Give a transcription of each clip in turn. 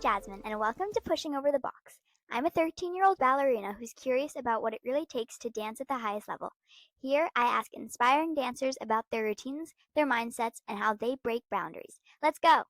Jasmine, and welcome to Pushing Over the Box. I'm a 13-year-old ballerina who's curious about what it really takes to dance at the highest level. Here, I ask inspiring dancers about their routines, their mindsets, and how they break boundaries. Let's go!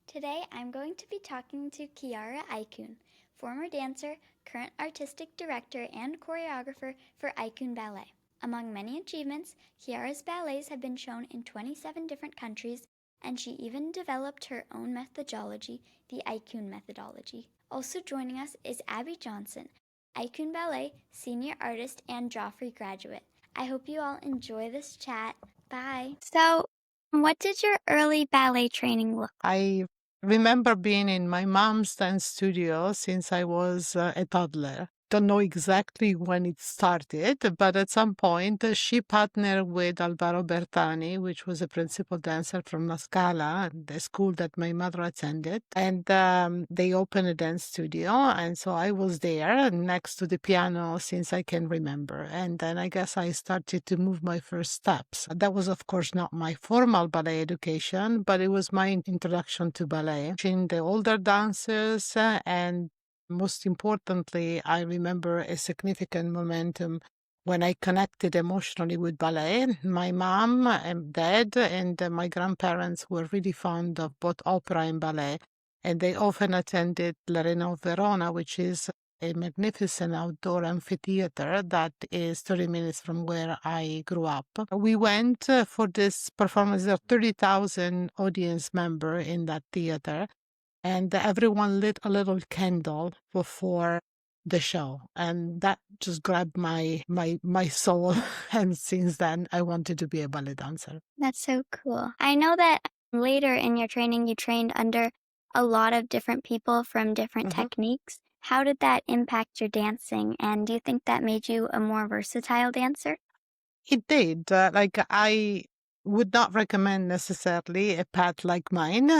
Today, I'm going to be talking to Chiara Ajkun, former dancer, current artistic director, and choreographer for Ajkun Ballet. Among many achievements, Chiara's ballets have been shown in 27 different countries, and she even developed her own methodology, the Ajkun Methodology. Also joining us is Abbi Johnson, Ajkun Ballet senior artist and Joffrey graduate. I hope you all enjoy this chat. Bye. So, what did your early ballet training look like? I remember being in my mom's dance studio since I was a toddler. Don't know exactly when it started, but at some point she partnered with Alvaro Bertani, which was a principal dancer from La Scala, the school that my mother attended. And they opened a dance studio. And so I was there next to the piano since I can remember. And then I guess I started to move my first steps. That was, of course, not my formal ballet education, but it was my introduction to ballet. Watching the older dancers and most importantly, I remember a significant momentum when I connected emotionally with ballet. My mom and dad and my grandparents were really fond of both opera and ballet, and they often attended l'Arena of Verona, which is a magnificent outdoor amphitheater that is 30 minutes from where I grew up. We went for this performance. There are 30,000 audience members in that theater, and everyone lit a little candle before the show, and that just grabbed my soul. And since then I wanted to be a ballet dancer. That's so cool. I know that later in your training you trained under a lot of different people from different techniques. How did that impact your dancing, and do you think that made you a more versatile dancer? It did. Like, I would not recommend necessarily a path like mine.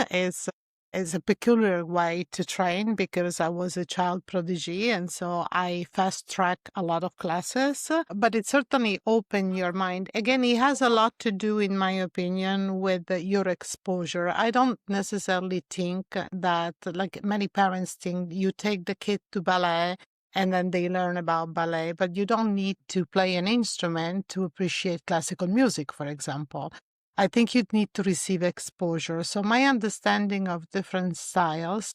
Is a peculiar way to train because I was a child prodigy, and so I fast track a lot of classes. But it certainly opened your mind. Again, it has a lot to do, in my opinion, with your exposure. I don't necessarily think that, like many parents think, you take the kid to ballet and then they learn about ballet, but you don't need to play an instrument to appreciate classical music, for example. I think you'd need to receive exposure. So my understanding of different styles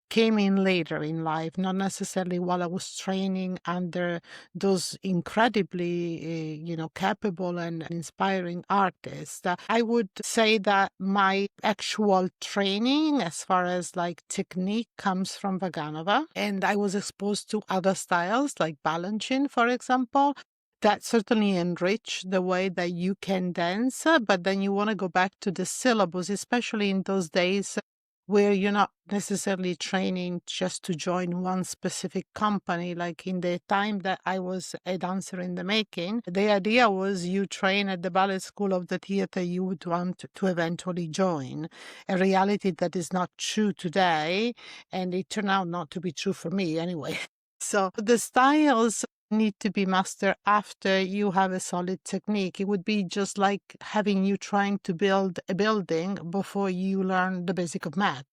came in later in life, not necessarily while I was training under those incredibly, capable and inspiring artists. I would say that my actual training, as far as like technique, comes from Vaganova, and I was exposed to other styles like Balanchine, for example. That certainly enrich the way that you can dance, but then you want to go back to the syllabus, especially in those days where you're not necessarily training just to join one specific company. Like in the time that I was a dancer in the making, the idea was you train at the ballet school of the theater you would want to eventually join. A reality that is not true today, and it turned out not to be true for me anyway. So the styles need to be mastered after you have a solid technique. It would be just like having you trying to build a building before you learn the basic of math.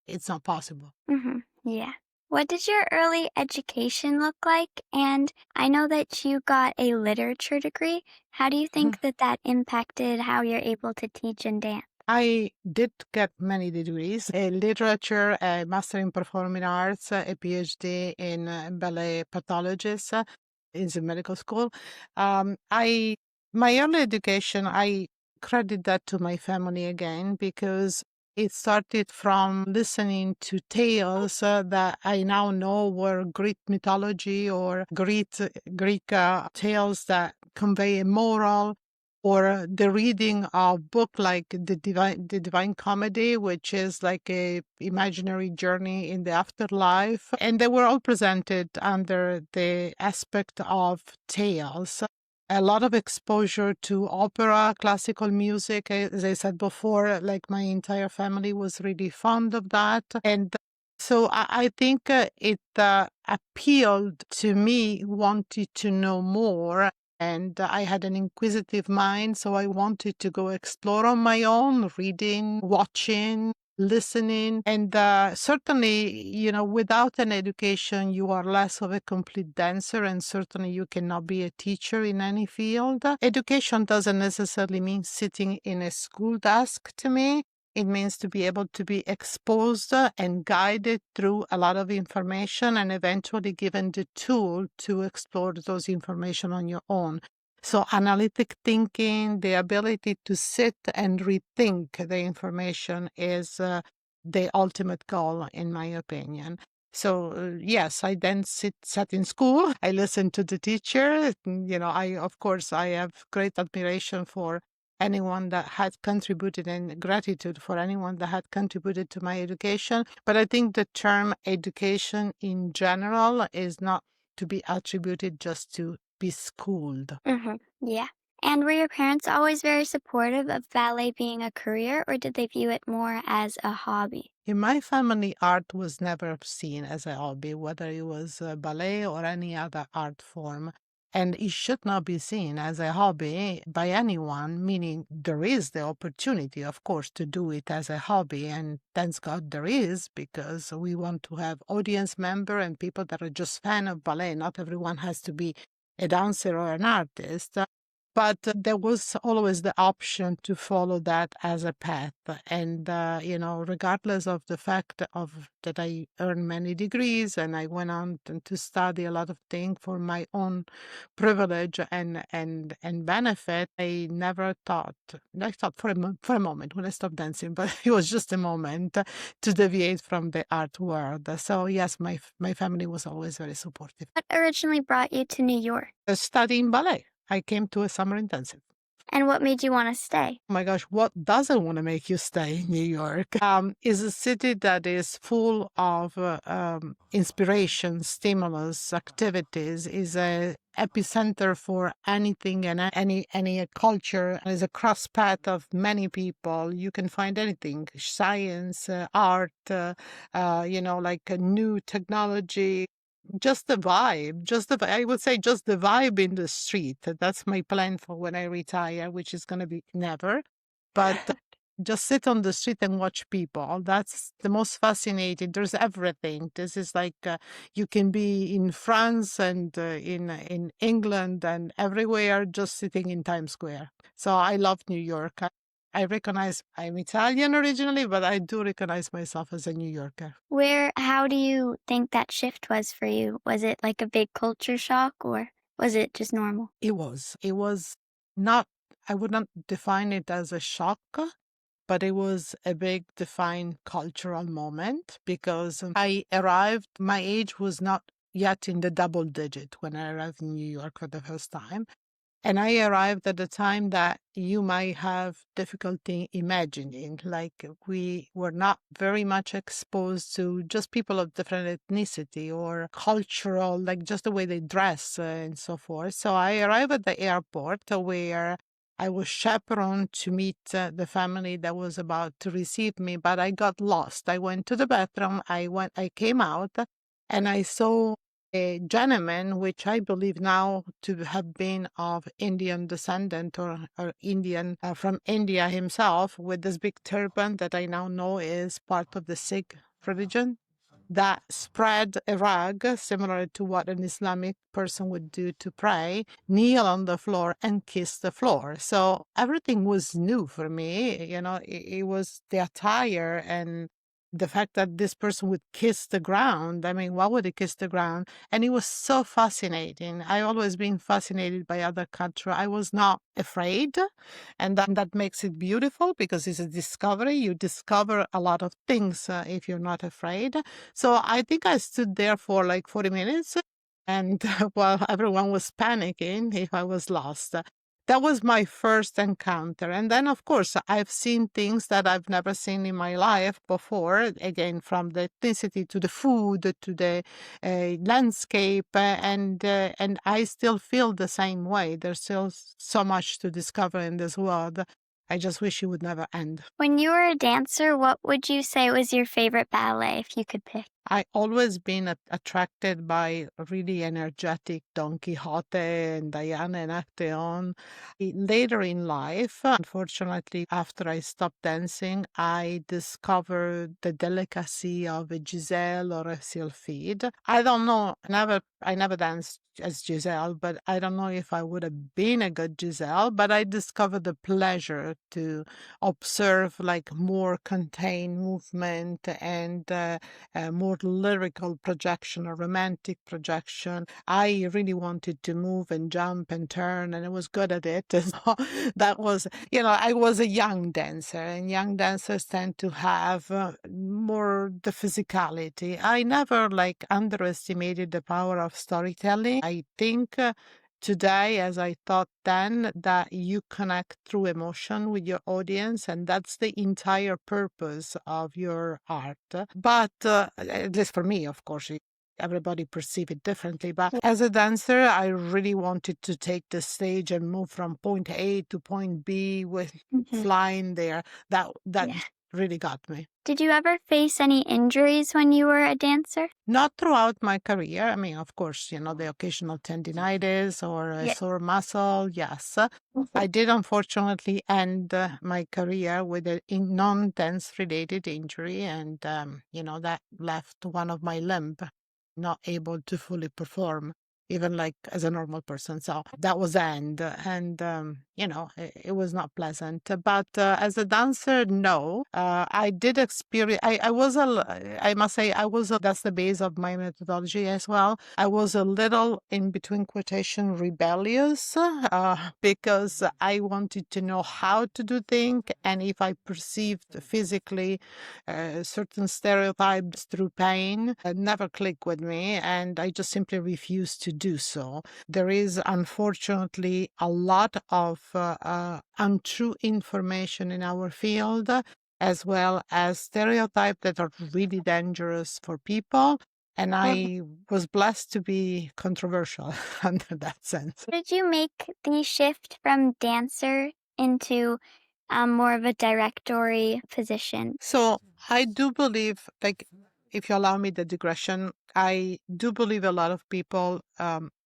It's not possible. Yeah. What did your early education look like? And I know that you got a literature degree. How do you think that impacted how you're able to teach and dance? I did get many degrees: a literature, a master in performing arts, a PhD in ballet pathologist in the medical school. My early education, I credit that to my family again, because it started from listening to tales that I now know were Greek mythology or Greek tales that convey a moral, or the reading of book like the Divine Comedy, which is like a imaginary journey in the afterlife. And they were all presented under the aspect of tales. A lot of exposure to opera, classical music. As I said before, like my entire family was really fond of that. And so I think it appealed to me, wanted to know more. And I had an inquisitive mind, so I wanted to go explore on my own, reading, watching, listening. And certainly, without an education, you are less of a complete dancer, and certainly you cannot be a teacher in any field. Education doesn't necessarily mean sitting in a school desk to me. It means to be able to be exposed and guided through a lot of information and eventually given the tool to explore those information on your own. So, analytic thinking, the ability to sit and rethink the information is the ultimate goal, in my opinion. So, yes, I then sat in school. I listened to the teacher. Of course, I have great admiration for anyone that had contributed and gratitude for anyone that had contributed to my education. But I think the term education in general is not to be attributed just to be schooled. Yeah. And were your parents always very supportive of ballet being a career, or did they view it more as a hobby? In my family, art was never seen as a hobby, whether it was ballet or any other art form. And it should not be seen as a hobby by anyone, meaning there is the opportunity, of course, to do it as a hobby. And thanks God there is, because we want to have audience member and people that are just fan of ballet. Not everyone has to be a dancer or an artist. But there was always the option to follow that as a path. And, regardless of the fact of that I earned many degrees and I went on to study a lot of things for my own privilege and benefit, I thought for a moment when I stopped dancing, but it was just a moment to deviate from the art world. So yes, my family was always very supportive. What originally brought you to New York? Studying ballet, I came to a summer intensive. And what made you want to stay? Oh my gosh, what doesn't want to make you stay in New York? Is a city that is full of inspiration, stimulus, activities. Is a epicenter for anything and any culture. Is a cross path of many people. You can find anything: science, art, like a new technology. Just the vibe, I would say just the vibe in the street. That's my plan for when I retire, which is going to be never. But just sit on the street and watch people. That's the most fascinating. There's everything. This is like you can be in France and in England and everywhere, just sitting in Times Square. So I love New York. I recognize I'm Italian originally, but I do recognize myself as a New Yorker. How do you think that shift was for you? Was it like a big culture shock, or was it just normal? It was. It was not, I would not define it as a shock, but it was a big defined cultural moment because I arrived, my age was not yet in the double digit when I arrived in New York for the first time. And I arrived at a time that you might have difficulty imagining. Like we were not very much exposed to just people of different ethnicity or cultural, like just the way they dress and so forth. So I arrived at the airport where I was chaperoned to meet the family that was about to receive me, but I got lost. I went to the bathroom. I came out and I saw a gentleman, which I believe now to have been of Indian descendant or Indian from India himself, with this big turban that I now know is part of the Sikh religion, that spread a rug similar to what an Islamic person would do to pray, kneel on the floor and kiss the floor. So everything was new for me. It was the attire and the fact that this person would kiss the ground. I mean, why would he kiss the ground? And it was so fascinating. I always been fascinated by other culture. I was not afraid. And that makes it beautiful because it's a discovery. You discover a lot of things if you're not afraid. So I think I stood there for like 40 minutes and while everyone was panicking if I was lost. That was my first encounter. And then, of course, I've seen things that I've never seen in my life before, again, from the ethnicity to the food to the landscape. And I still feel the same way. There's still so much to discover in this world. I just wish it would never end. When you were a dancer, what would you say was your favorite ballet if you could pick? I always been attracted by really energetic Don Quixote and Diana and Actaeon. Later in life, unfortunately, after I stopped dancing, I discovered the delicacy of a Giselle or a Sylphide. I don't know, I never danced as Giselle, but I don't know if I would have been a good Giselle, but I discovered the pleasure to observe like more contained movement and more lyrical projection or romantic projection. I really wanted to move and jump and turn, and I was good at it. So that was, I was a young dancer, and young dancers tend to have more the physicality. I never like underestimated the power of storytelling. I think today, as I thought then, that you connect through emotion with your audience, and that's the entire purpose of your art. But at least for me, of course, everybody perceive it differently. But as a dancer, I really wanted to take the stage and move from point A to point B with flying there. That Yeah. really got me. Did you ever face any injuries when you were a dancer? Not throughout my career. I mean, of course, the occasional tendinitis or a Yeah. sore muscle. Yes. I did unfortunately end my career with a non-dance related injury, and that left one of my limb not able to fully perform, even like as a normal person. So that was the end, and it was not pleasant. But as a dancer, no, I did experience. I was I must say, I was. That's the base of my methodology as well. I was a little, in between quotation, rebellious because I wanted to know how to do things, and if I perceived physically certain stereotypes through pain, never clicked with me, and I just simply refused to do so. There is unfortunately a lot of untrue information in our field, as well as stereotypes that are really dangerous for people. And I was blessed to be controversial under that sense. Did you make the shift from dancer into more of a directory position? So I do believe, like, if you allow me the digression, I do believe a lot of people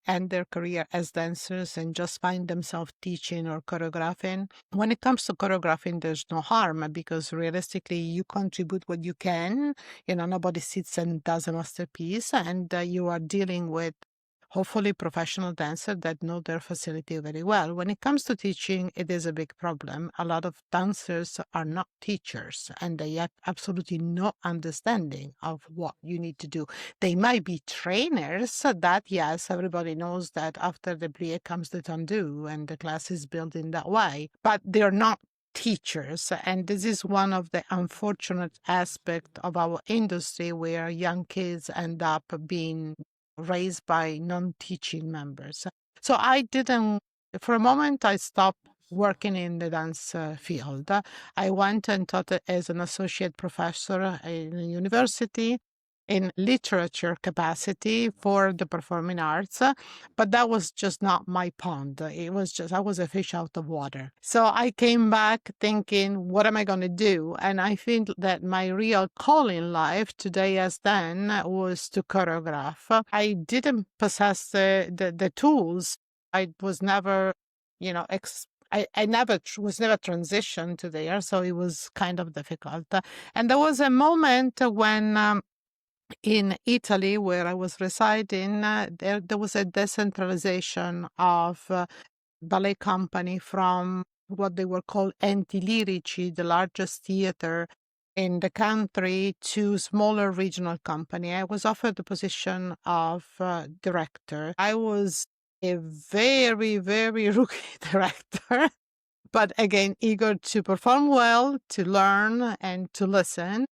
end their career as dancers and just find themselves teaching or choreographing. When it comes to choreographing, there's no harm because realistically, you contribute what you can. Nobody sits and does a masterpiece, and you are dealing with hopefully professional dancers that know their facility very well. When it comes to teaching, it is a big problem. A lot of dancers are not teachers and they have absolutely no understanding of what you need to do. They might be trainers, so that, yes, everybody knows that after the plie comes the tendu and the class is built in that way, but they're not teachers. And this is one of the unfortunate aspects of our industry where young kids end up being raised by non-teaching members. So I didn't, for a moment, I stopped working in the dance field. I went and taught as an associate professor in a university in literature capacity for the performing arts, but that was just not my pond. It was just, I was a fish out of water. So I came back thinking, what am I going to do? And I think that my real call in life today as then was to choreograph. I didn't possess the tools. I was never, I never was never transitioned to there, so it was kind of difficult. And there was a moment when in Italy, where I was residing, there was a decentralization of ballet company from what they were called enti lirici, the largest theater in the country, to smaller regional company. I was offered the position of director. I was a very, very rookie director, but again, eager to perform well, to learn, and to listen.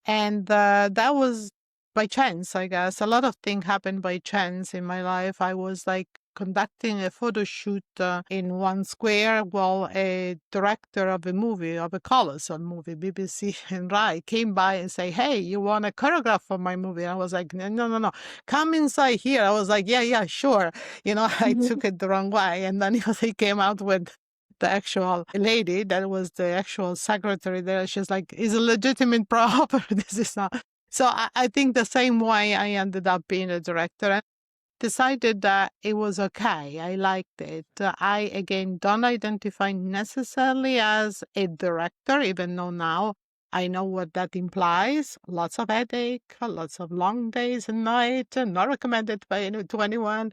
And that was by chance, I guess. A lot of things happened by chance in my life. I was like conducting a photo shoot in one square while a director of a movie, of a colossal movie, BBC and Rai, came by and say, "Hey, you want a choreograph for my movie?" And I was like, "No, no, no, come inside here." I was like, yeah, sure. I took it the wrong way. And then he came out with the actual lady that was the actual secretary there. She's like, "Is a legitimate prop." This is not. So I think the same way I ended up being a director and decided that it was okay. I liked it. I, again, don't identify necessarily as a director, even though now I know what that implies. Lots of headache, lots of long days and nights, and not recommended by to anyone.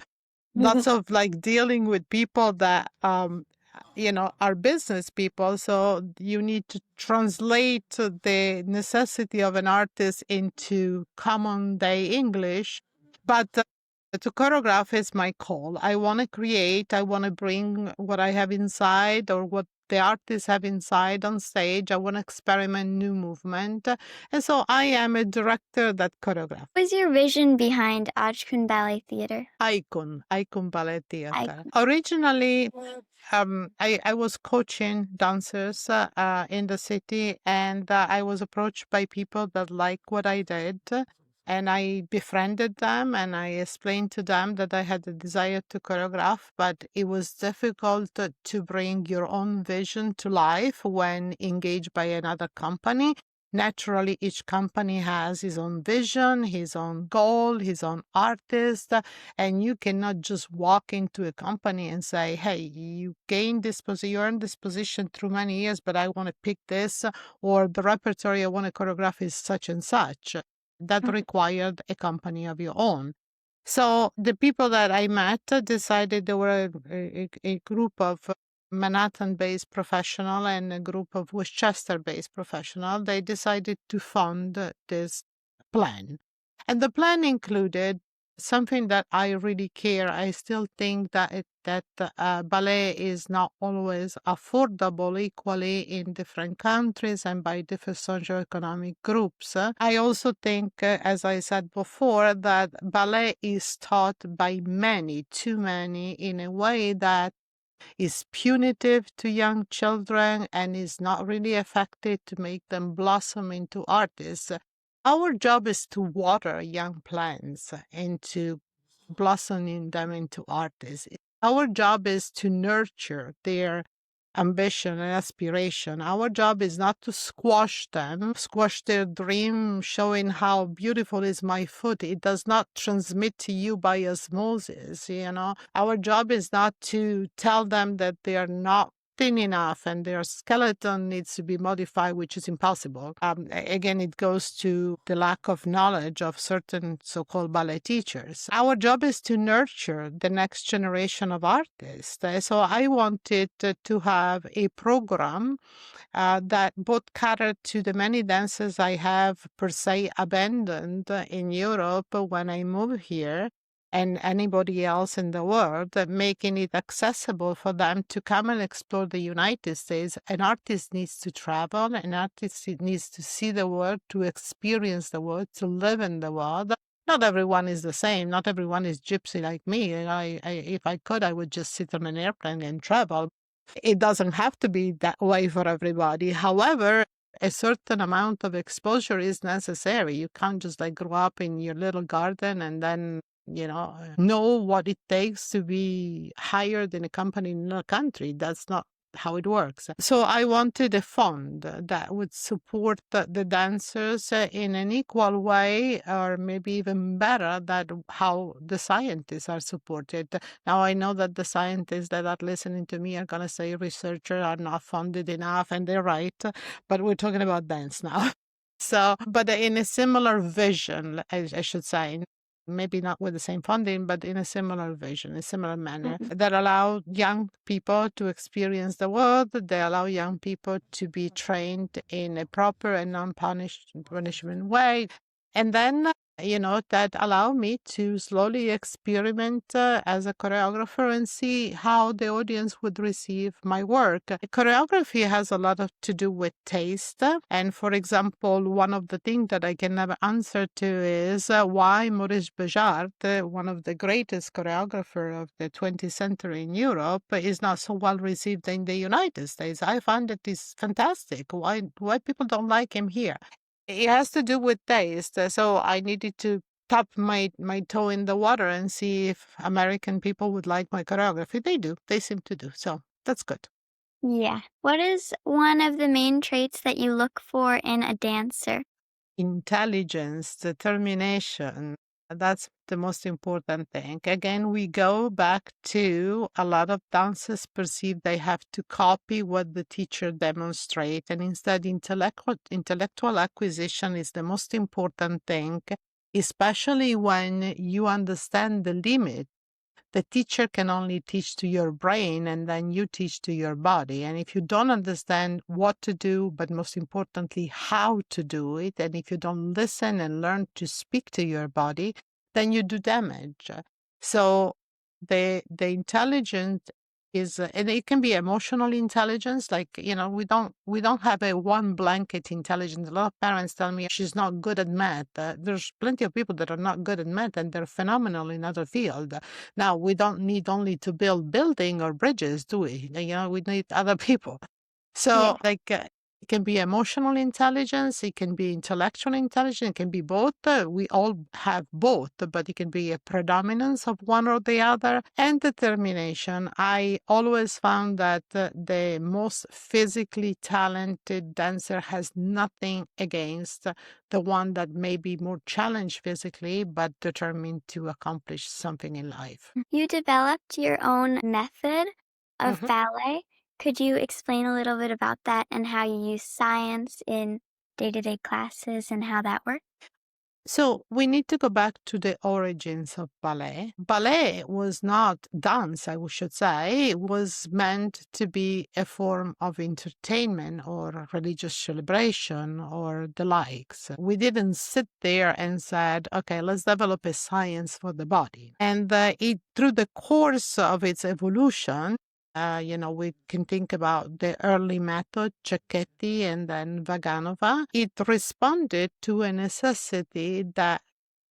Lots of like dealing with people that are business people, so you need to translate the necessity of an artist into common day English. But to choreograph is my call. I want to create, I want to bring what I have inside or what the artists have inside on stage. I want to experiment new movement, and so I am a director that choreographs. What was your vision behind Ajkun Ballet Theatre? Ajkun Ballet Theatre. Icon. Originally, I was coaching dancers in the city, and I was approached by people that like what I did. And I befriended them and I explained to them that I had a desire to choreograph, but it was difficult to bring your own vision to life when engaged by another company. Naturally, each company has his own vision, his own goal, his own artist, and you cannot just walk into a company and say, hey, you gained this position, you earned this position through many years, but I want to pick this, or the repertory I want to choreograph is such and such. That Mhm. required a company of your own. So the people that I met decided they were a group of Manhattan-based professional and a group of Westchester-based professional. They decided to fund this plan. And the plan included something that I really care. I still think that ballet is not always affordable equally in different countries and by different socioeconomic groups. I also think, as I said before, that ballet is taught by many, too many, in a way that is punitive to young children and is not really effective to make them blossom into artists. Our job is to water young plants and to blossoming them into artists. Our job is to nurture their ambition and aspiration. Our job is not to squash them, squash their dream, showing how beautiful is my foot. It does not transmit to you by osmosis. Our job is not to tell them that they are not thin enough and their skeleton needs to be modified, which is impossible. Again, it goes to the lack of knowledge of certain so-called ballet teachers. Our job is to nurture the next generation of artists. So I wanted to have a program that both catered to the many dances I have per se abandoned in Europe when I moved here and anybody else in the world, making it accessible for them to come and explore the United States. An artist needs to travel, an artist needs to see the world, to experience the world, to live in the world. Not everyone is the same. Not everyone is gypsy like me. If I could, I would just sit on an airplane and travel. It doesn't have to be that way for everybody. However, a certain amount of exposure is necessary. You can't just like grow up in your little garden and then know what it takes to be hired in a company in a country. That's not how it works. So I wanted a fund that would support the dancers in an equal way, or maybe even better than how the scientists are supported. Now I know that the scientists that are listening to me are going to say researchers are not funded enough, and they're right, but we're talking about dance now. So, but in a similar vision, I should say, maybe not with the same funding, but in a similar vision, a similar manner that allow young people to experience the world. They allow young people to be trained in a proper and non-punishment way. And then, that allow me to slowly experiment as a choreographer and see how the audience would receive my work. Choreography has a lot to do with taste. And for example, one of the things that I can never answer to is why Maurice Béjart, one of the greatest choreographers of the 20th century in Europe, is not so well received in the United States. I find it is fantastic. Why people don't like him here? It has to do with taste. So I needed to tap my toe in the water and see if American people would like my choreography. They do. They seem to do. So that's good. Yeah. What is one of the main traits that you look for in a dancer? intelligence, determination. That's the most important thing. Again, we go back to a lot of dancers perceive they have to copy what the teacher demonstrate, and instead intellectual acquisition is the most important thing, especially when you understand the limit. The teacher can only teach to your brain, and then you teach to your body. And if you don't understand what to do, but most importantly, how to do it, and if you don't listen and learn to speak to your body, then you do damage. So the intelligence is, and it can be emotional intelligence. Like, we don't have a one blanket intelligence. A lot of parents tell me she's not good at math. There's plenty of people that are not good at math and they're phenomenal in other field. Now, we don't need only to build building or bridges, do we? We need other people. Yeah. So, it can be emotional intelligence, it can be intellectual intelligence, it can be both. We all have both, but it can be a predominance of one or the other. And determination. I always found that the most physically talented dancer has nothing against the one that may be more challenged physically, but determined to accomplish something in life. You developed your own method of Mhm. ballet. Could you explain a little bit about that and how you use science in day-to-day classes and how that works? So we need to go back to the origins of ballet. Ballet was not dance, I should say. It was meant to be a form of entertainment or religious celebration or the likes. We didn't sit there and said, okay, let's develop a science for the body. And through the course of its evolution, we can think about the early method, Cecchetti and then Vaganova. It responded to a necessity that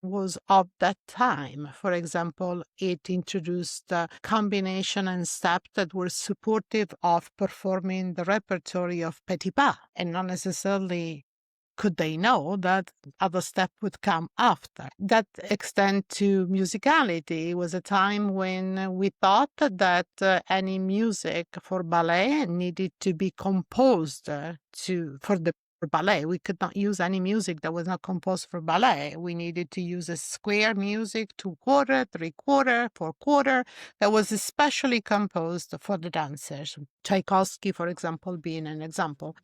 was of that time. For example, it introduced combination and steps that were supportive of performing the repertory of petit pas and not necessarily could they know that other step would come after. That extend to musicality. It was a time when we thought that any music for ballet needed to be composed for ballet. We could not use any music that was not composed for ballet. We needed to use a square music, 2/4, 3/4, 4/4, that was especially composed for the dancers. Tchaikovsky, for example, being an example.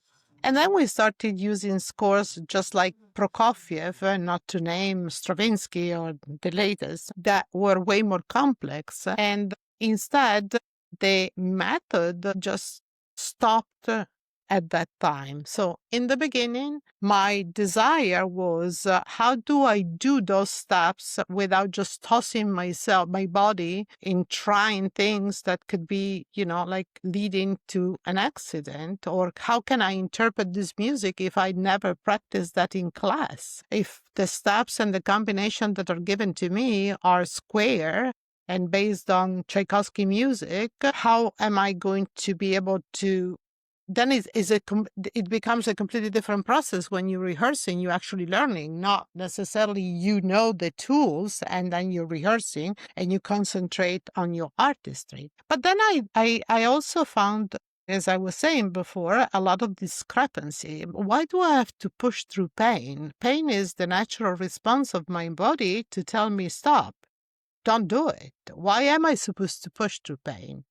And then we started using scores just like Prokofiev, not to name Stravinsky or the latest, that were way more complex. And instead, the method just stopped at that time. So in the beginning, my desire was how do I do those steps without just tossing my body in trying things that could be, like leading to an accident? Or how can I interpret this music if I never practiced that in class? If the steps and the combination that are given to me are square, and based on Tchaikovsky music, how am I going to be able to then it becomes a completely different process when you're rehearsing, you're actually learning, not necessarily the tools and then you're rehearsing and you concentrate on your artistry. But then I also found, as I was saying before, a lot of discrepancy. Why do I have to push through pain? Pain is the natural response of my body to tell me stop, don't do it. Why am I supposed to push through pain?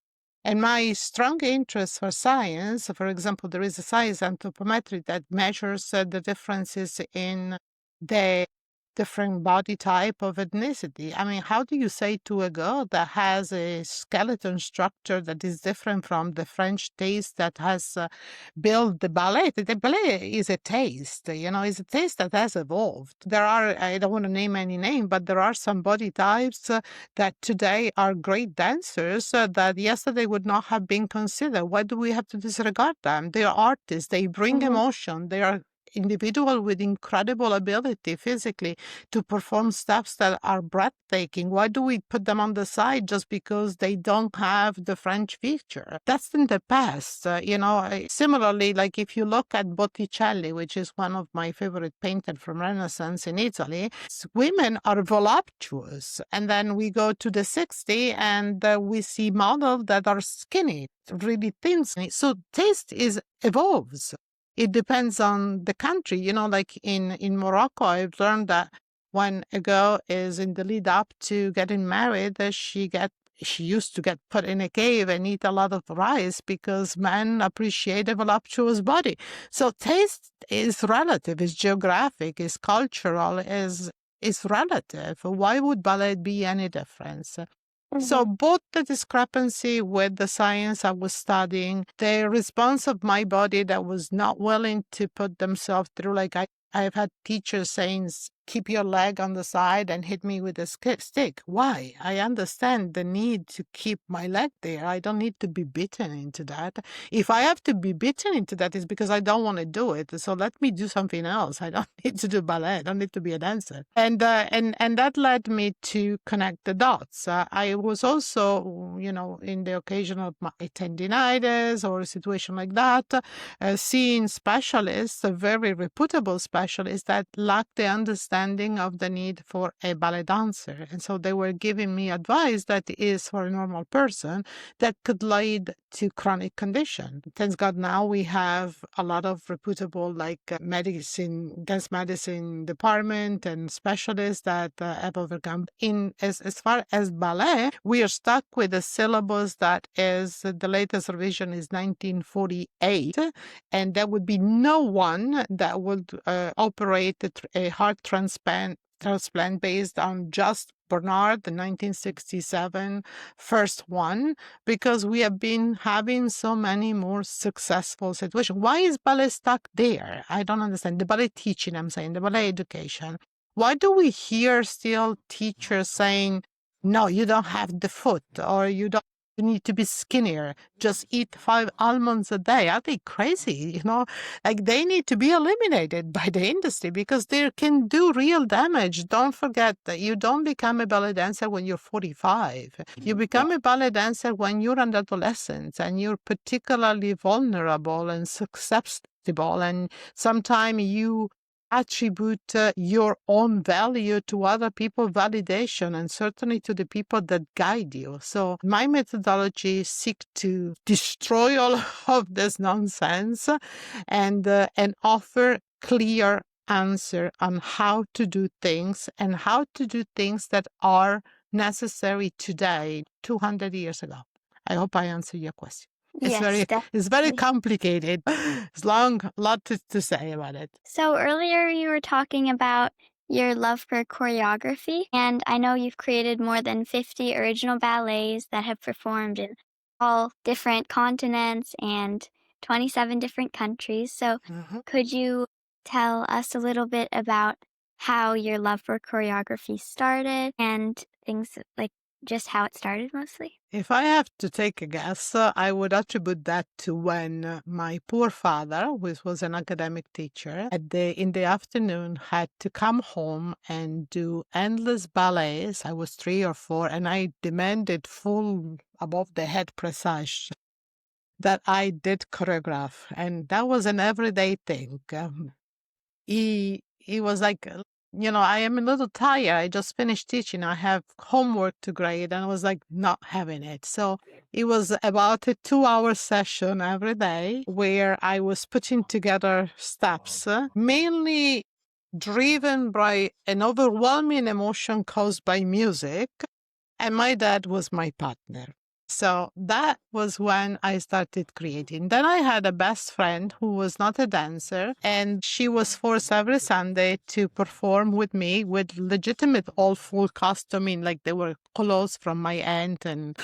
And my strong interest for science, for example, there is a science anthropometry that measures the differences in the different body type of ethnicity. I mean, how do you say to a girl that has a skeleton structure that is different from the French taste that has built the ballet? The ballet is a taste, is a taste that has evolved. There are, I don't want to name any name, but there are some body types that today are great dancers that yesterday would not have been considered. Why do we have to disregard them? They are artists. They bring Mhm. emotion. They are individual with incredible ability physically to perform steps that are breathtaking. Why do we put them on the side just because they don't have the French feature? That's in the past. Similarly, like if you look at Botticelli, which is one of my favorite painters from Renaissance in Italy, women are voluptuous. And then we go to the 60s and we see models that are skinny, really thin. So taste evolves. it depends on the country. Like in Morocco, I've learned that when a girl is in the lead up to getting married, she used to get put in a cave and eat a lot of rice because men appreciate a voluptuous body. So taste is relative, is geographic, is cultural, is relative. Why would ballet be any different? So Mhm. both the discrepancy with the science I was studying, the response of my body that was not willing to put themselves through, like I've had teachers saying, keep your leg on the side and hit me with a stick. Why? I understand the need to keep my leg there. I don't need to be beaten into that. If I have to be beaten into that, it's because I don't want to do it. So let me do something else. I don't need to do ballet. I don't need to be a dancer. And that led me to connect the dots. I was also, in the occasion of my tendinitis or a situation like that, seeing specialists, a very reputable specialists that lacked the understanding of the need for a ballet dancer. And so they were giving me advice that is for a normal person that could lead to chronic condition. Thanks God now we have a lot of reputable medicine, dance medicine department and specialists that have overcome. As far as ballet, we are stuck with a syllabus that is the latest revision is 1948, and there would be no one that would operate a heart transplant based on just Bernard, the 1967 first one, because we have been having so many more successful situations. Why is ballet stuck there? I don't understand. The ballet teaching, I'm saying, the ballet education. Why do we hear still teachers saying, no, you don't have the foot, or you need to be skinnier, just eat 5 almonds a day? Are they crazy? Like they need to be eliminated by the industry because they can do real damage. Don't forget that you don't become a ballet dancer when you're 45. You become a ballet dancer when you're an adolescent and you're particularly vulnerable and susceptible. And sometimes you attribute your own value to other people's validation and certainly to the people that guide you. So my methodology seeks to destroy all of this nonsense and offer clear answer on how to do things and how to do things that are necessary today, 200 years ago. I hope I answered your question. Yes, It's very definitely. complicated. It's long, a lot to say about it. So earlier you were talking about your love for choreography, and I know you've created more than 50 original ballets that have performed in all different continents and 27 different countries. So Mhm. could you tell us a little bit about how your love for choreography started and things like just how it started mostly? If I have to take a guess, I would attribute that to when my poor father, who was an academic teacher, in the afternoon had to come home and do endless ballets. I was 3 or 4, and I demanded full above the head pressage that I did choreograph, and that was an everyday thing. He was like, I am a little tired. I just finished teaching. I have homework to grade, and I was like not having it. So it was about a 2-hour session every day where I was putting together steps, mainly driven by an overwhelming emotion caused by music. And my dad was my partner. So that was when I started creating. Then I had a best friend who was not a dancer, and she was forced every Sunday to perform with me with legitimate all full costuming, like they were clothes from my aunt, and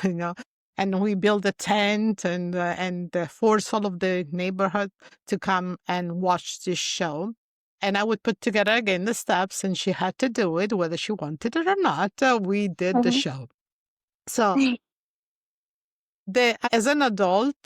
and we built a tent and forced all of the neighborhood to come and watch this show. And I would put together again the steps, and she had to do it whether she wanted it or not. We did the Mhm. show. So as an adult,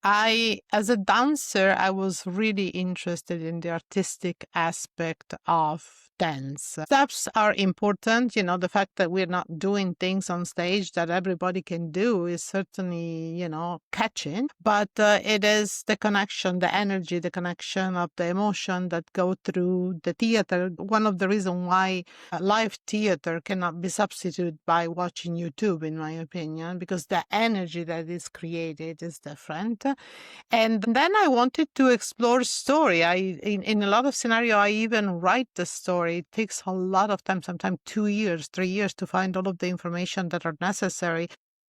as a dancer, I was really interested in the artistic aspect of dance. Steps are important. The fact that we're not doing things on stage that everybody can do is certainly, catching. But it is the connection, the energy, the connection of the emotion that go through the theater. One of the reasons why live theater cannot be substituted by watching YouTube, in my opinion, because the energy that is created is different. And then I wanted to explore story. In a lot of scenario, I even write the story. It takes a lot of time, sometimes 2 years, 3 years to find all of the information that are necessary.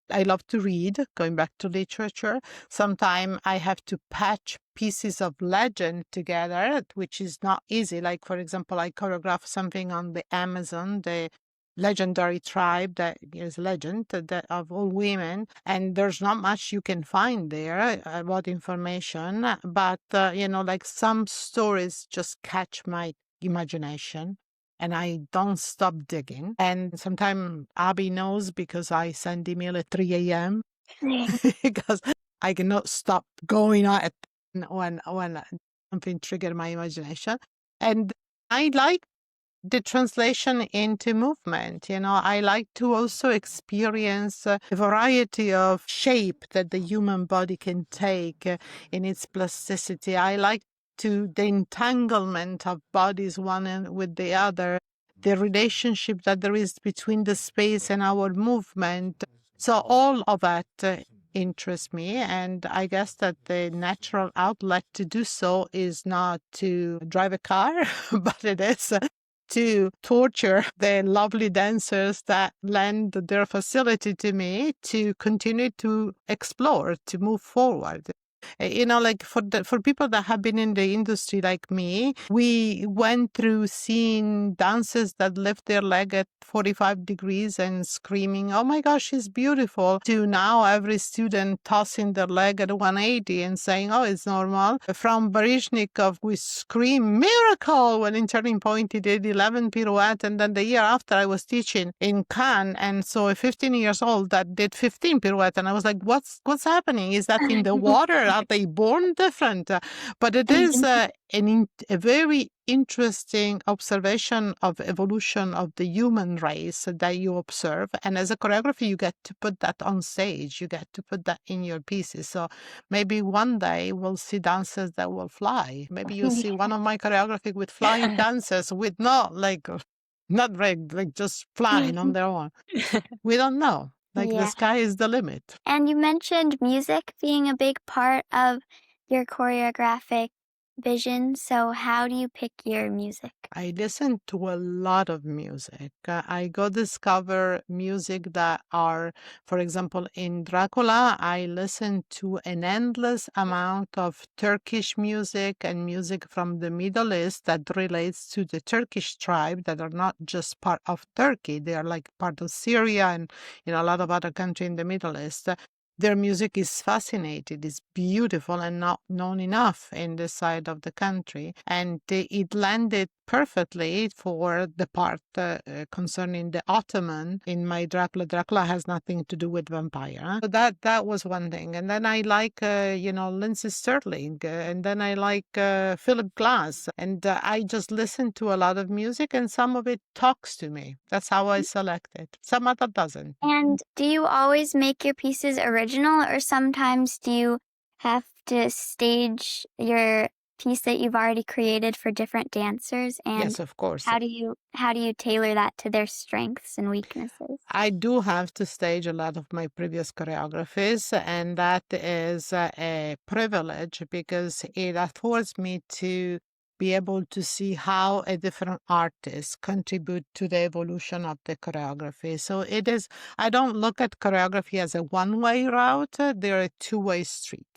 I love to read, going back to literature. Sometimes I have to patch pieces of legend together, which is not easy. Like, for example, I choreograph something on the Amazon, the legendary tribe that is legend that of all women, and there's not much you can find there about information, but like some stories just catch my imagination and I don't stop digging. And sometimes Abby knows because I send email at 3 a.m. because I cannot stop going on at when something trigger my imagination. And I like the translation into movement. I like to also experience a variety of shape that the human body can take in its plasticity. I like the entanglement of bodies one with the other, the relationship that there is between the space and our movement. So all of that interests me, and I guess that the natural outlet to do so is not to drive a car, but it is to torture the lovely dancers that lend their facility to me to continue to explore, to move forward. Like for people that have been in the industry like me, we went through seeing dancers that lift their leg at 45 degrees and screaming, "Oh my gosh, she's beautiful," to now every student tossing their leg at 180 and saying, "Oh, it's normal." From Baryshnikov, we scream miracle when in Turning Point he did 11 pirouette, and then the year after I was teaching in Cannes, and so a 15 years old that did 15 pirouette, and I was like, what's happening? Is that in the water? Are they born different? But it is a very interesting observation of evolution of the human race that you observe. And as a choreographer, you get to put that on stage. You get to put that in your pieces. So maybe one day we'll see dancers that will fly. Maybe you'll see one of my choreography with flying dancers with not rigged, like just flying on their own. We don't know. Like the sky is the limit. And you mentioned music being a big part of your choreographic vision. So how do you pick your music? I listen to a lot of music. I go discover music that are, for example, in Dracula, I listen to an endless amount of Turkish music and music from the Middle East that relates to the Turkish tribe that are not just part of Turkey. They are like part of Syria and a lot of other countries in the Middle East. Their music is fascinating, it's beautiful and not known enough in this side of the country. And it landed perfectly for the part concerning the Ottoman in my Dracula. Dracula has nothing to do with vampire. So that was one thing. And then I like, Lindsay Sterling. And then I like Philip Glass. And I just listen to a lot of music and some of it talks to me. That's how I select it. Some other doesn't. And do you always make your pieces original, or sometimes do you have to stage your piece that you've already created for different dancers? And yes, of course. How do you tailor that to their strengths and weaknesses? I do have to stage a lot of my previous choreographies, and that is a privilege because it affords me to be able to see how a different artist contribute to the evolution of the choreography. So I don't look at choreography as a one-way route. They're a two-way street,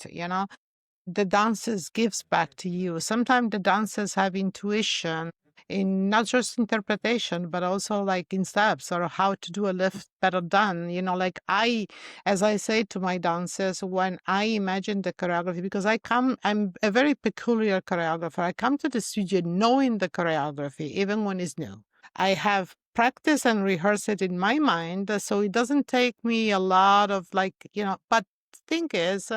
The dancers gives back to you. Sometimes the dancers have intuition in not just interpretation, but also like in steps or how to do a lift better done. Like as I say to my dancers, when I imagine the choreography, because I'm a very peculiar choreographer. I come to the studio knowing the choreography, even when it's new. I have practice and rehearse it in my mind, so it doesn't take me a lot of but thing is,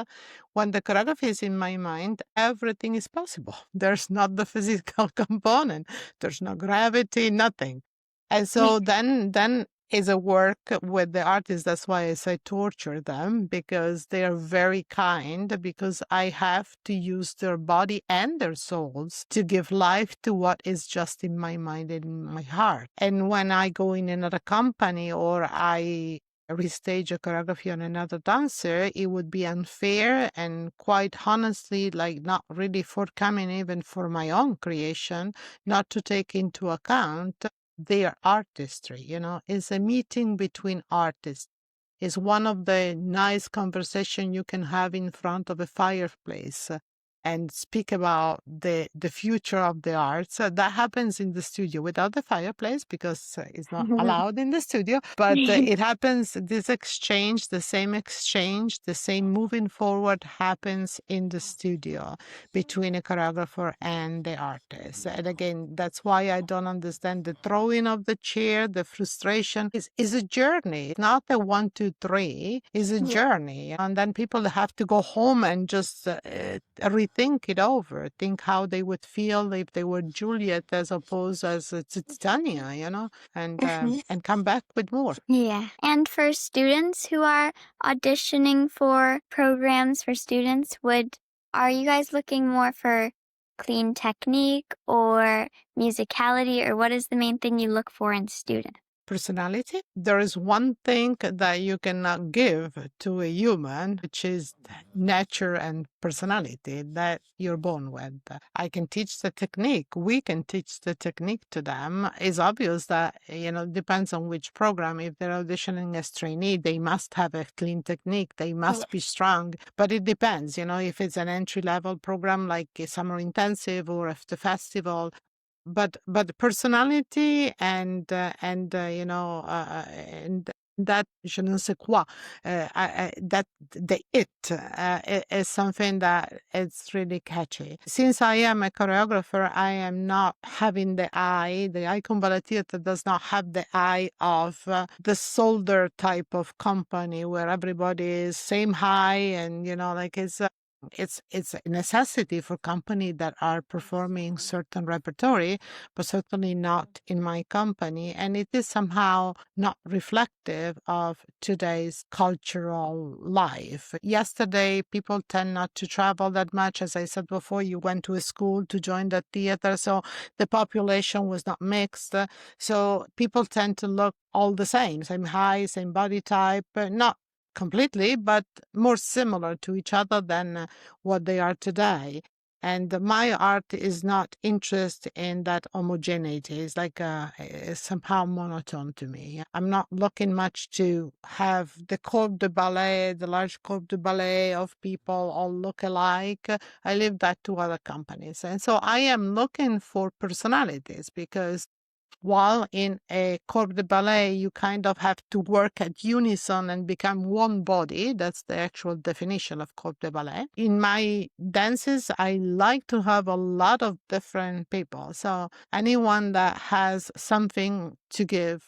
when the choreography is in my mind, everything is possible. There's not the physical component. There's no gravity, nothing. And so then is a work with the artists. That's why I say torture them, because they are very kind, because I have to use their body and their souls to give life to what is just in my mind and in my heart. And when I go in another company or I restage a choreography on another dancer, it would be unfair and quite honestly, like not really forthcoming even for my own creation, not to take into account their artistry. It's a meeting between artists. It's one of the nice conversation you can have in front of a fireplace, and speak about the future of the arts. That happens in the studio without the fireplace, because it's not allowed in the studio. But it happens, this exchange, the same moving forward happens in the studio between a choreographer and the artist. And again, that's why I don't understand the throwing of the chair, the frustration. Is a journey, not a 1, 2, 3. It's a journey. And then people have to go home and just rethink it over, think how they would feel if they were Juliet as opposed as Titania, and come back with more. Yeah. And for students who are auditioning for programs for students, are you guys looking more for clean technique or musicality, or what is the main thing you look for in students? Personality. There is one thing that you cannot give to a human, which is nature and personality that you're born with. I can teach the technique. We can teach the technique to them. It's obvious that, it depends on which program. If they're auditioning as trainee, they must have a clean technique. They must be strong. But it depends, if it's an entry-level program like a summer intensive or if the festival. But personality and and that je ne sais quoi, that the is something that is really catchy. Since I am a choreographer, I am not having the eye. The Ajkun Ballet Theatre does not have the eye of the soldier type of company where everybody is same high, and like it's a necessity for company that are performing certain repertory, but certainly not in my company. And it is somehow not reflective of today's cultural life. Yesterday, people tend not to travel that much. As I said before, you went to a school to join the theater, so the population was not mixed. So people tend to look all the same height, same body type, not completely, but more similar to each other than what they are today. And my art is not interested in that homogeneity. It's like it's somehow monotone to me. I'm not looking much to have the corps de ballet, the large corps de ballet of people all look alike. I leave that to other companies. And so I am looking for personalities, because while in a corps de ballet, you kind of have to work at unison and become one body. That's the actual definition of corps de ballet. In my dances, I like to have a lot of different people. So anyone that has something to give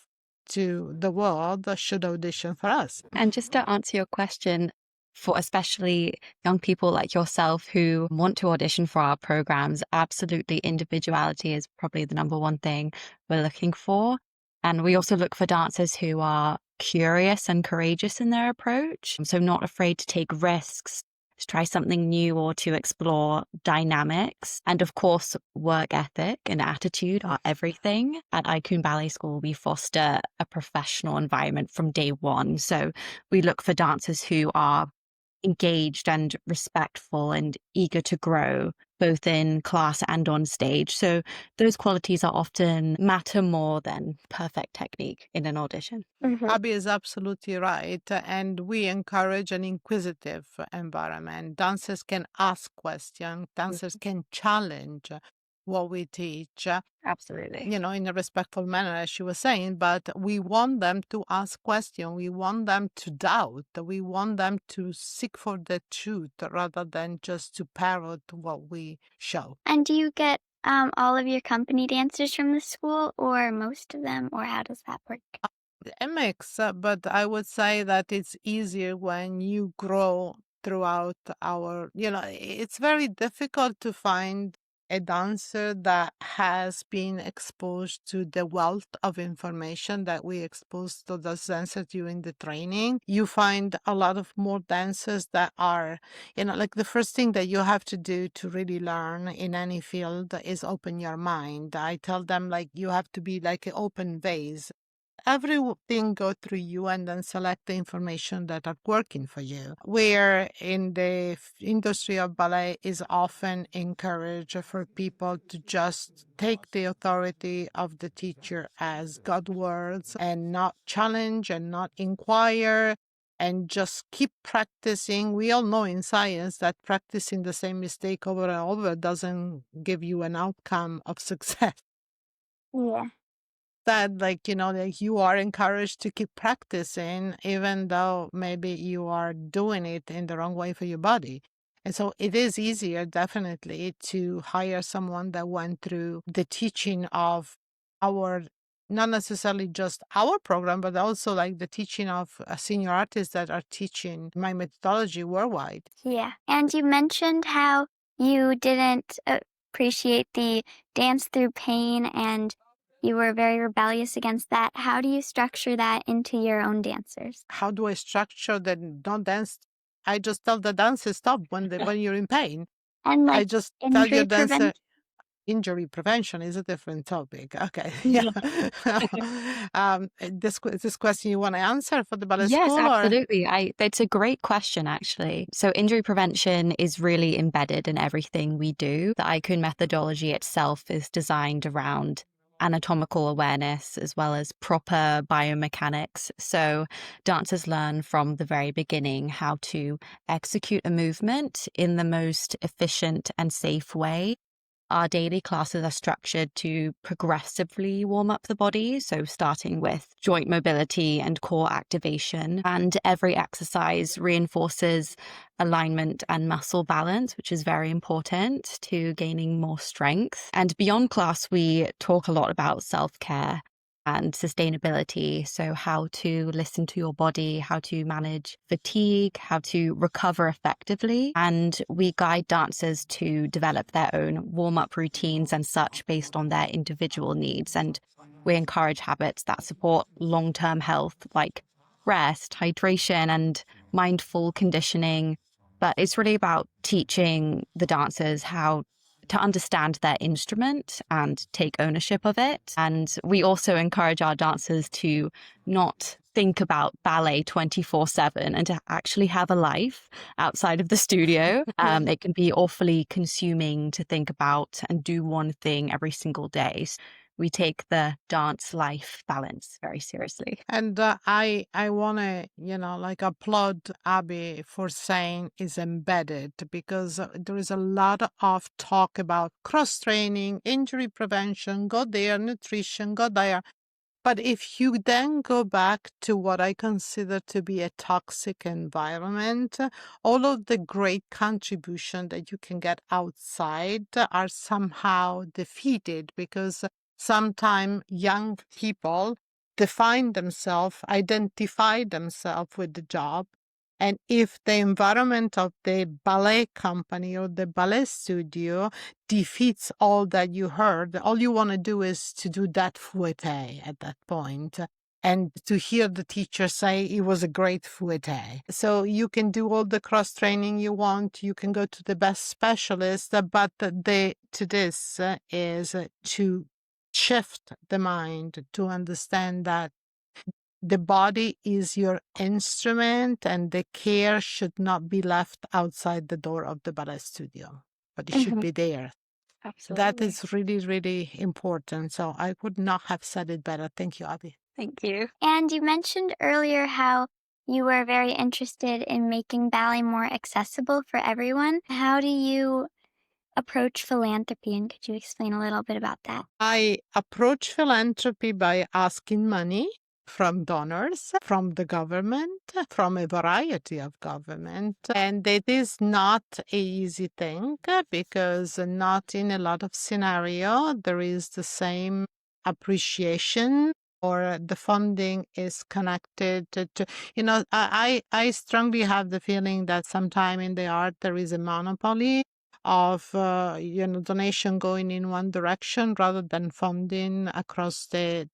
to the world should audition for us. And just to answer your question, for especially young people like yourself who want to audition for our programs, absolutely individuality is probably the number one thing we're looking for. And we also look for dancers who are curious and courageous in their approach. So not afraid to take risks, to try something new, or to explore dynamics. And of course, work ethic and attitude are everything. At Ajkun Ballet School, we foster a professional environment from day one. So we look for dancers who are engaged and respectful and eager to grow, both in class and on stage. So those qualities are often matter more than perfect technique in an audition. Abbi is absolutely right. And we encourage an inquisitive environment. Dancers can ask questions, dancers can challenge what we teach. Absolutely. In a respectful manner, as she was saying, but we want them to ask questions. We want them to doubt. We want them to seek for the truth rather than just to parrot what we show. And do you get all of your company dancers from the school, or most of them, or how does that work? A mix, but I would say that it's easier when you grow throughout our, it's very difficult to find a dancer that has been exposed to the wealth of information that we exposed to those dancers during the training. You find a lot of more dancers that are, like the first thing that you have to do to really learn in any field is open your mind. I tell them, like, you have to be like an open vase. Everything go through you and then select the information that are working for you. Where in the industry of ballet is often encouraged for people to just take the authority of the teacher as God words and not challenge and not inquire and just keep practicing. We all know in science that practicing the same mistake over and over doesn't give you an outcome of success. Yeah. That, like, like you are encouraged to keep practicing even though maybe you are doing it in the wrong way for your body. And so it is easier definitely to hire someone that went through the teaching of our, not necessarily just our program, but also like the teaching of senior artists that are teaching my methodology worldwide. Yeah. And you mentioned how you didn't appreciate the dance through pain and you were very rebellious against that. How do you structure that into your own dancers? How do I structure the don't dance? I just tell the dancer stop when you're in pain. And I like just tell your injury dancer prevention? injury prevention is a different topic. Okay. Yeah. This question you want to answer for the ballet Yes, school, or? absolutely. It's a great question, actually. So injury prevention is really embedded in everything we do. The Ajkun methodology itself is designed around anatomical awareness as well as proper biomechanics. So dancers learn from the very beginning how to execute a movement in the most efficient and safe way. Our daily classes are structured to progressively warm up the body, so starting with joint mobility and core activation. And every exercise reinforces alignment and muscle balance, which is very important to gaining more strength. And beyond class, we talk a lot about self-care and sustainability. So how to listen to your body, how to manage fatigue, how to recover effectively. And we guide dancers to develop their own warm-up routines and such based on their individual needs. And we encourage habits that support long-term health, like rest, hydration, and mindful conditioning. But it's really about teaching the dancers how to understand their instrument and take ownership of it. And we also encourage our dancers to not think about ballet 24/7 and to actually have a life outside of the studio. It can be awfully consuming to think about and do one thing every single day. So we take the dance life balance very seriously. And I want to, like applaud Abby for saying is embedded, because there is a lot of talk about cross training, injury prevention, go there, nutrition, go there. But if you then go back to what I consider to be a toxic environment, all of the great contribution that you can get outside are somehow defeated, because sometimes young people define themselves, identify themselves with the job. And if the environment of the ballet company or the ballet studio defeats all that you heard, all you want to do is to do that fouette at that point, and to hear the teacher say it was a great fouette. So you can do all the cross training you want, you can go to the best specialist, but this is to shift the mind to understand that the body is your instrument and the care should not be left outside the door of the ballet studio, but it should be there. Absolutely. That is really, really important. So I would not have said it better. Thank you, Abby. Thank you. And you mentioned earlier how you were very interested in making ballet more accessible for everyone. How do you approach philanthropy, and could you explain a little bit about that? I approach philanthropy by asking money from donors, from the government, from a variety of government. And it is not an easy thing, because not in a lot of scenario there is the same appreciation or the funding is connected to I strongly have the feeling that sometime in the art there is a monopoly of donation going in one direction rather than funding across the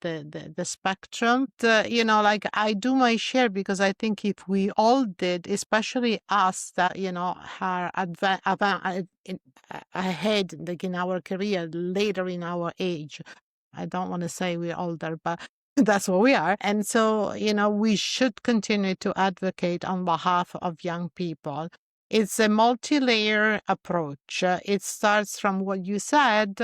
spectrum. Like I do my share because I think if we all did, especially us that are ahead, like in our career, later in our age. I don't want to say we're older, but that's what we are. And so, we should continue to advocate on behalf of young people. It's a multi-layer approach. It starts from what you said,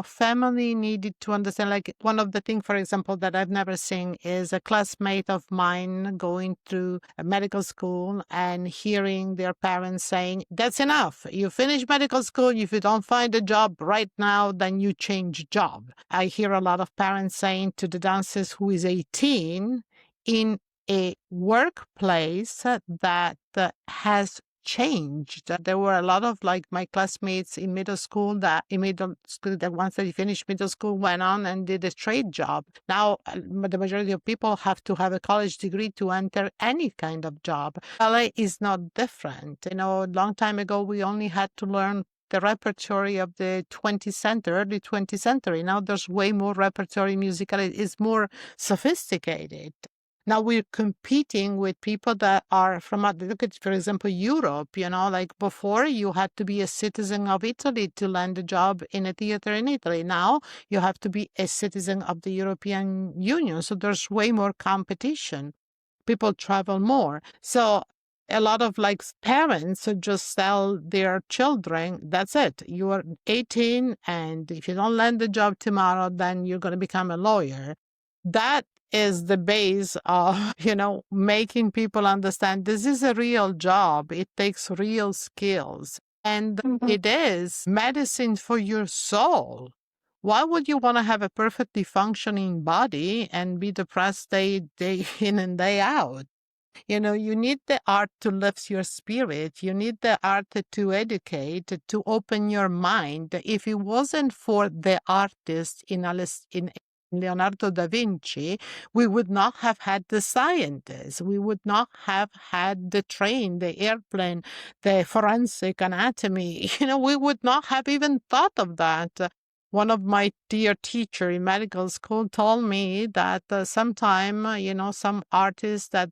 family needed to understand. Like one of the things, for example, that I've never seen is a classmate of mine going through a medical school and hearing their parents saying, that's enough. You finish medical school. If you don't find a job right now, then you change job. I hear a lot of parents saying to the dancers who is 18 in a workplace that has changed. There were a lot of like my classmates in middle school that once they finished middle school went on and did a trade job. Now the majority of people have to have a college degree to enter any kind of job. Ballet is not different. A long time ago we only had to learn the repertory of the early 20th century. Now there's way more repertory musical. It's more sophisticated. Now we're competing with people that are from, look at, for example, Europe, like before you had to be a citizen of Italy to land a job in a theater in Italy. Now you have to be a citizen of the European Union. So there's way more competition. People travel more. So a lot of like parents who just tell their children, that's it. You are 18 and if you don't land the job tomorrow, then you're going to become a lawyer. That is the base of, making people understand this is a real job. It takes real skills. And it is medicine for your soul. Why would you want to have a perfectly functioning body and be depressed day in and day out? You need the art to lift your spirit. You need the art to educate, to open your mind. If it wasn't for the artist in Leonardo da Vinci, we would not have had the scientists. We would not have had the train, the airplane, the forensic anatomy. We would not have even thought of that. One of my dear teacher in medical school told me that sometime, some artists that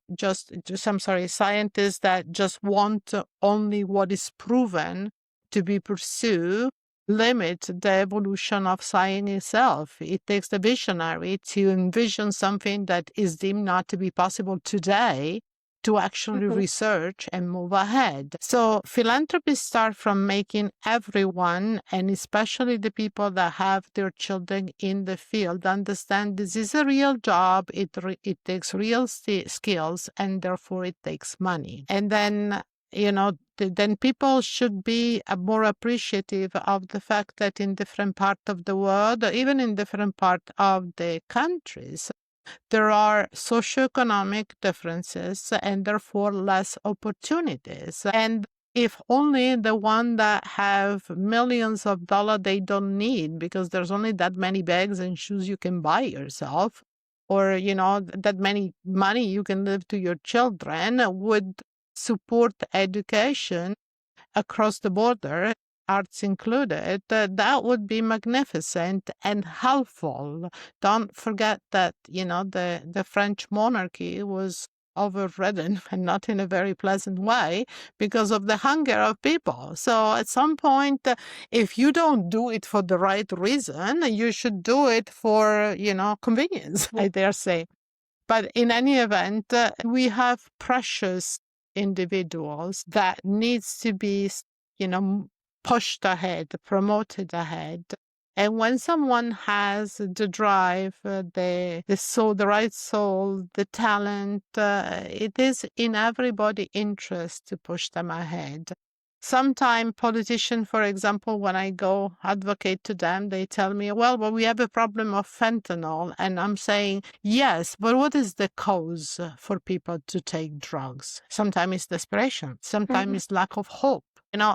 scientists that just want only what is proven to be pursued limit the evolution of science itself. It takes the visionary to envision something that is deemed not to be possible today to actually research and move ahead. So philanthropy starts from making everyone, and especially the people that have their children in the field, understand this is a real job. It takes real skills, and therefore it takes money. And then then people should be more appreciative of the fact that in different parts of the world, or even in different parts of the countries, there are socioeconomic differences and therefore less opportunities. And if only the one that have millions of dollars they don't need because there's only that many bags and shoes you can buy yourself, or that many money you can give to your children, would support education across the border, arts included, that would be magnificent and helpful. Don't forget that, the French monarchy was overridden, and not in a very pleasant way, because of the hunger of people. So at some point, if you don't do it for the right reason, you should do it for, convenience, I dare say. But in any event, we have precious individuals that needs to be, pushed ahead, promoted ahead. And when someone has the drive, the soul, the right soul, the talent, it is in everybody's interest to push them ahead. Sometimes politicians, for example, when I go advocate to them, they tell me, well, we have a problem of fentanyl. And I'm saying, yes, but what is the cause for people to take drugs? Sometimes it's desperation. Sometimes it's lack of hope.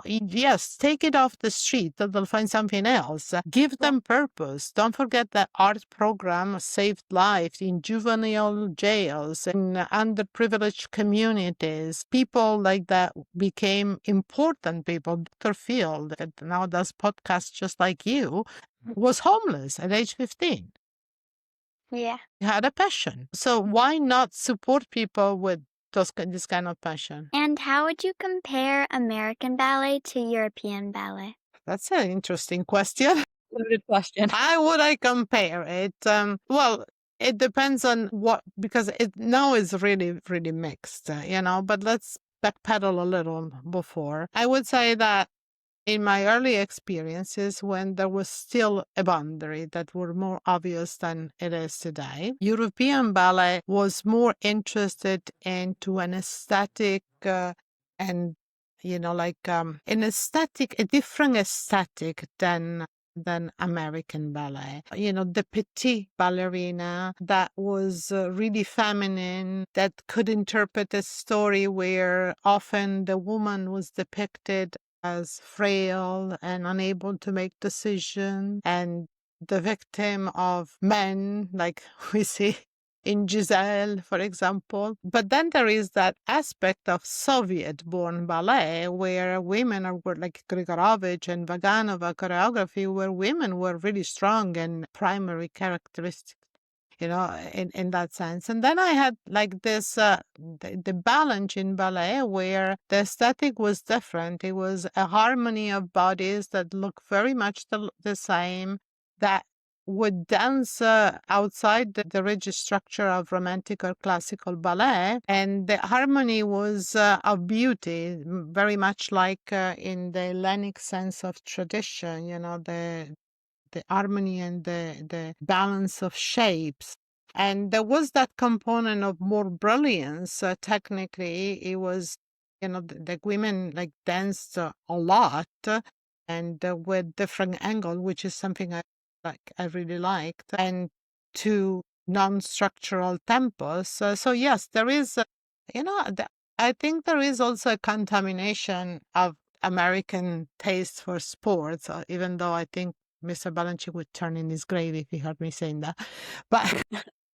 Yes, take it off the street. They'll find something else. Give them purpose. Don't forget that art program saved lives in juvenile jails, in underprivileged communities. People like that became important people. Dr. Field, that now does podcasts just like you, was homeless at age 15. Yeah. He had a passion. So why not support people with this kind of passion? And how would you compare American ballet to European ballet? That's an interesting question. Loaded question. How would I compare it? Well, it depends on what, because it now is really, really mixed, but let's backpedal a little before. I would say that in my early experiences, when there was still a boundary that were more obvious than it is today, European ballet was more interested into an aesthetic and a different aesthetic than American ballet. The petite ballerina that was really feminine, that could interpret a story where often the woman was depicted as frail and unable to make decisions and the victim of men, like we see in Giselle, for example. But then there is that aspect of Soviet-born ballet where women were like Grigorovich and Vaganova choreography, where women were really strong and primary characteristics, in that sense. And then I had like this, the balance in ballet where the aesthetic was different. It was a harmony of bodies that look very much the same, that would dance outside the rigid structure of romantic or classical ballet. And the harmony was of beauty, very much like in the Hellenic sense of tradition, the harmony and the balance of shapes. And there was that component of more brilliance. Technically, it was, the women like danced a lot and with different angle, which is something I really liked, and to non-structural tempos. So yes, there is, I think there is also a contamination of American taste for sports, even though I think Mr. Balanchi would turn in his grave if he heard me saying that. But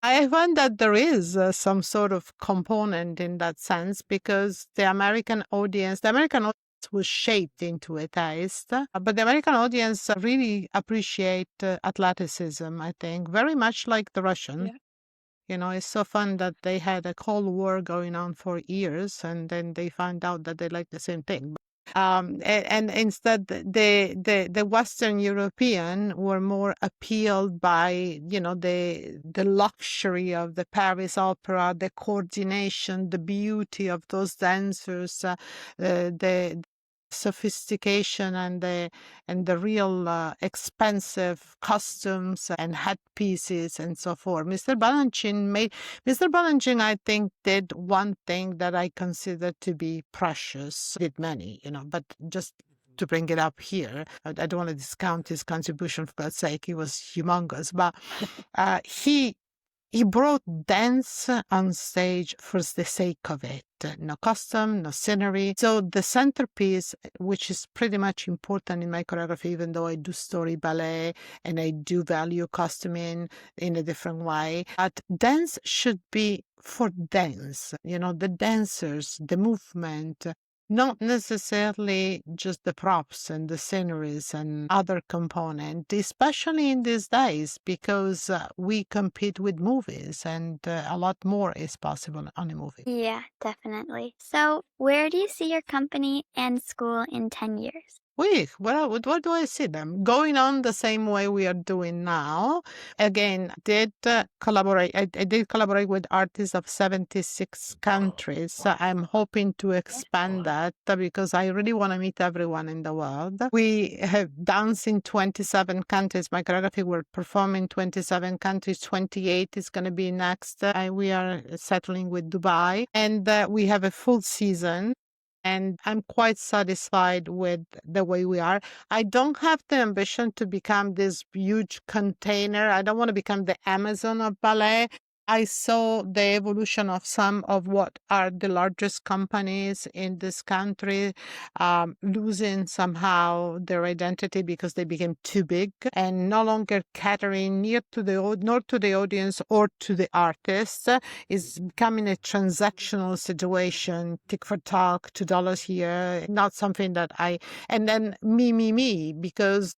I find that there is some sort of component in that sense because the American audience was shaped into a taste, but the American audience really appreciate athleticism, I think, very much like the Russian. Yeah. It's so fun that they had a Cold War going on for years and then they find out that they like the same thing. And instead the Western European were more appealed by the luxury of the Paris Opera, the coordination, the beauty of those dancers, the sophistication and the real expensive costumes and headpieces and so forth. Mr. Balanchine, I think, did one thing that I consider to be precious. Did many, but just to bring it up here, I don't want to discount his contribution, for God's sake. He was humongous, but he brought dance on stage for the sake of it. No costume, no scenery. So the centerpiece, which is pretty much important in my choreography, even though I do story ballet and I do value costuming in a different way, but dance should be for dance, the dancers, the movement, not necessarily just the props and the sceneries and other components, especially in these days, because we compete with movies and a lot more is possible on a movie. Yeah, definitely. So, where do you see your company and school in 10 years? What do I see them? Going on the same way we are doing now. Again, did collaborate. I did collaborate with artists of 76 countries. So I'm hoping to expand that because I really want to meet everyone in the world. We have danced in 27 countries. My choreography will perform in 27 countries. 28 is going to be next. We are settling with Dubai. And we have a full season. And I'm quite satisfied with the way we are. I don't have the ambition to become this huge container. I don't want to become the Amazon of ballet. I saw the evolution of some of what are the largest companies in this country losing somehow their identity because they became too big and no longer catering near to nor to the audience or to the artist. Is becoming a transactional situation, tick for talk, $2 here, not something that and then me, because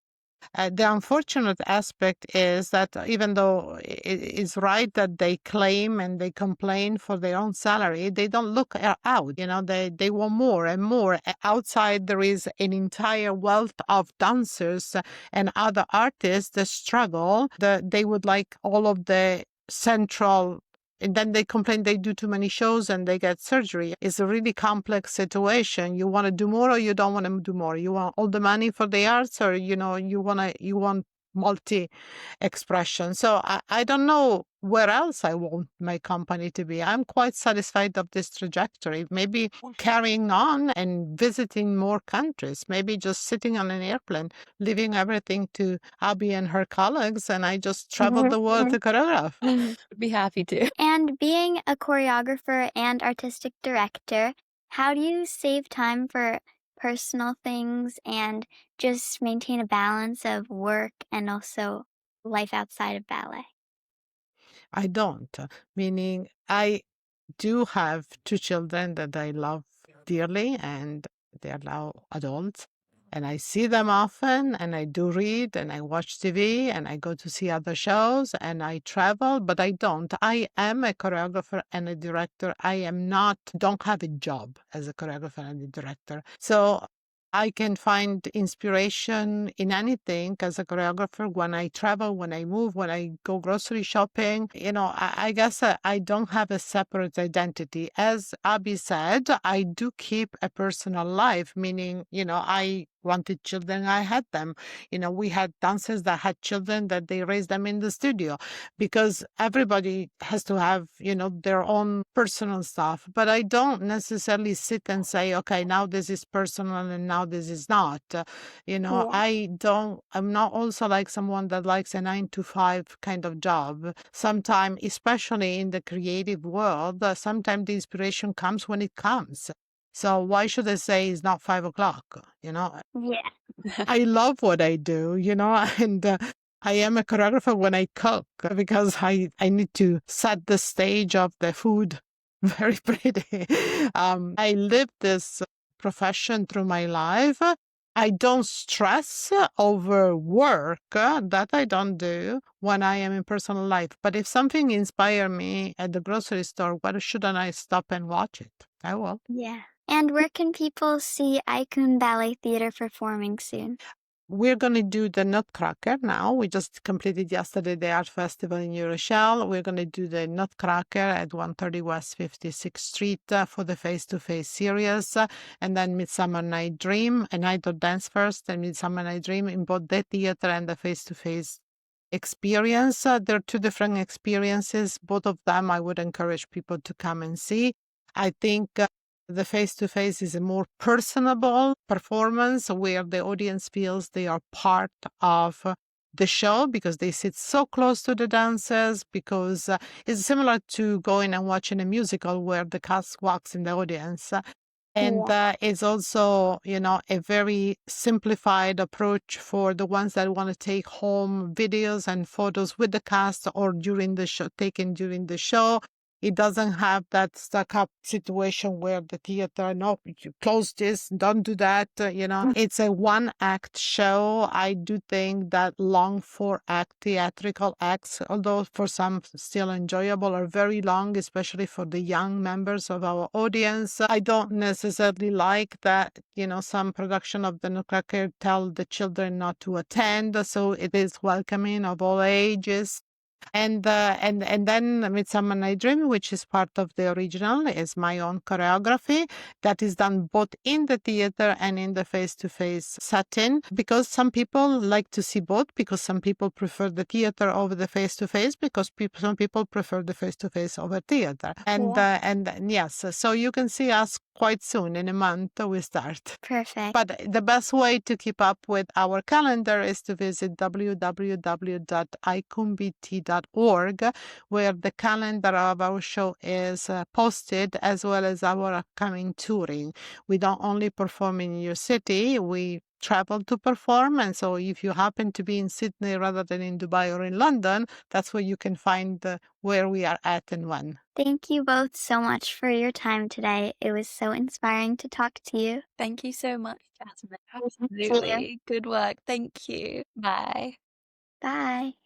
the unfortunate aspect is that even though it's right that they claim and they complain for their own salary, they don't look out. They want more and more. Outside, there is an entire wealth of dancers and other artists that struggle. They would like all of the central. And then they complain they do too many shows and they get surgery. It's a really complex situation. You want to do more or you don't want to do more. You want all the money for the arts, or you want multi expression. So I don't know where else I want my company to be. I'm quite satisfied of this trajectory. Maybe carrying on and visiting more countries, maybe just sitting on an airplane, leaving everything to Abbi and her colleagues, and I just travel the world to choreograph. I'd be happy to. And being a choreographer and artistic director, how do you save time for personal things and just maintain a balance of work and also life outside of ballet? I don't, meaning I do have two children that I love dearly, and they are now adults. And I see them often, and I do read, and I watch TV, and I go to see other shows, and I travel, but I don't. I am a choreographer and a director. Don't have a job as a choreographer and a director. So I can find inspiration in anything as a choreographer when I travel, when I move, when I go grocery shopping. I guess I don't have a separate identity. As Abbi said, I do keep a personal life, meaning, I wanted children, I had them. We had dancers that had children that they raised them in the studio, because everybody has to have, their own personal stuff. But I don't necessarily sit and say, okay, now this is personal and now this is not. I'm not also like someone that likes a 9 to 5 kind of job. Sometimes, especially in the creative world, sometimes the inspiration comes when it comes. So why should I say it's not 5 o'clock? Yeah. I love what I do, and I am a choreographer when I cook, because I need to set the stage of the food very pretty. I live this profession through my life. I don't stress over work. That I don't do when I am in personal life. But if something inspires me at the grocery store, why shouldn't I stop and watch it? I will. Yeah. And where can people see Ajkun Ballet Theatre performing soon? We're going to do the Nutcracker now. We just completed yesterday the art festival in New Rochelle. We're going to do the Nutcracker at 130 West 56th Street for the face-to-face series. And then Midsummer Night Dream, a night of dance first, and Midsummer Night Dream in both the theater and the face-to-face experience. There are two different experiences. Both of them I would encourage people to come and see. I think the face-to-face is a more personable performance where the audience feels they are part of the show, because they sit so close to the dancers, because it's similar to going and watching a musical where the cast walks in the audience. And it's also, a very simplified approach for the ones that want to take home videos and photos with the cast or during the show, taken during the show. It doesn't have that stuck up situation where the theater, no, you close this, don't do that. It's a 1-act show. I do think that long 4-act theatrical acts, although for some still enjoyable, are very long, especially for the young members of our audience. I don't necessarily like that, some production of the Nutcracker tell the children not to attend. So it is welcoming of all ages. And then Midsummer Night Dream, which is part of the original, is my own choreography that is done both in the theater and in the face-to-face setting, because some people like to see both, because some people prefer the theater over the face-to-face, because some people prefer the face-to-face over theater. And yes, so you can see us quite soon. In a month, we start. Perfect. But the best way to keep up with our calendar is to visit www.ajkunbt.org, where the calendar of our show is posted, as well as our upcoming touring. We don't only perform in your city, we travel to perform. And so if you happen to be in Sydney rather than in Dubai or in London, that's where you can find where we are at and when. Thank you both so much for your time today. It was so inspiring to talk to you. Thank you so much, Jasmine. Thank you. Absolutely. Good work. Thank you. Bye. Bye.